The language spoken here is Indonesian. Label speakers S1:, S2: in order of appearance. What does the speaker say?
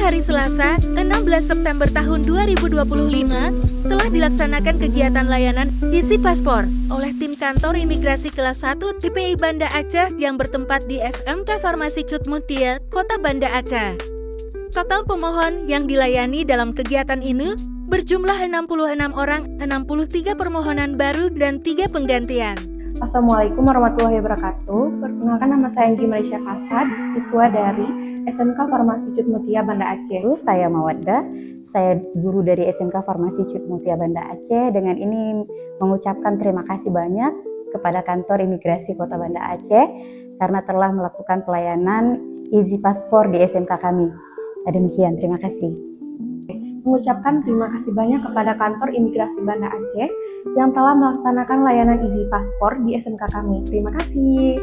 S1: hari Selasa, 16 September tahun 2025, telah dilaksanakan kegiatan layanan isi paspor oleh tim kantor imigrasi kelas 1 TPI Banda Aceh yang bertempat di SMK Farmasi Cut Mutia, Kota Banda Aceh. Total pemohon yang dilayani dalam kegiatan ini berjumlah 66 orang, 63 permohonan baru dan 3 penggantian.
S2: Assalamualaikum warahmatullahi wabarakatuh. Perkenalkan, nama saya Enggi Malaysia Kasad, siswa dari SMK Farmasi Cut Mutia Banda Aceh.
S3: Saya Mawaddah, saya guru dari SMK Farmasi Cut Mutia Banda Aceh. Dengan ini mengucapkan terima kasih banyak kepada kantor imigrasi Kota Banda Aceh karena telah melakukan pelayanan isi paspor di SMK kami. Demikian, terima kasih.
S2: Mengucapkan terima kasih banyak kepada kantor imigrasi Banda Aceh yang telah melaksanakan layanan isi paspor di SMK kami. Terima kasih.